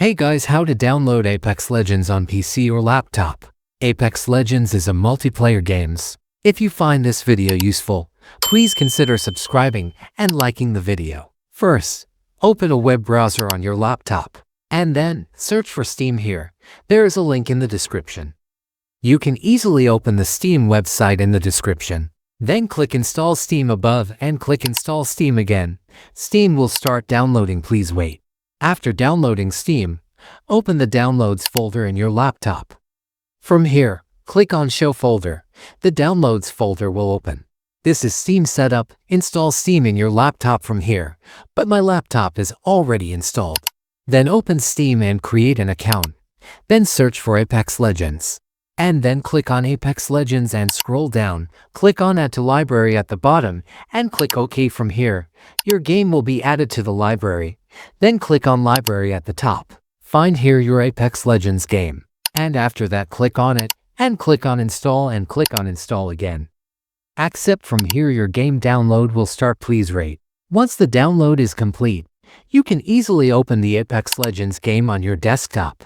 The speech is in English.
Hey guys, how to download Apex Legends on PC or laptop. Apex Legends is a multiplayer games. If you find this video useful, please consider subscribing and liking the video. First, open a web browser on your laptop, and then search for Steam here. There is a link in the description. You can easily open the Steam website in the description. Then click Install Steam above and click Install Steam again. Steam will start downloading, please wait. After downloading Steam, open the Downloads folder in your laptop. From here, click on Show Folder. The Downloads folder will open. This is Steam setup. Install Steam in your laptop from here, but my laptop is already installed. Then open Steam and create an account. Then search for Apex Legends. And then click on Apex Legends and scroll down. Click on Add to Library at the bottom and click OK. From here, your game will be added to the library. Then click on Library at the top. Find here your Apex Legends game. And after that, click on it and click on Install and click on Install again. Accept. From here, your game download will start. Please wait. Once the download is complete, you can easily open the Apex Legends game on your desktop.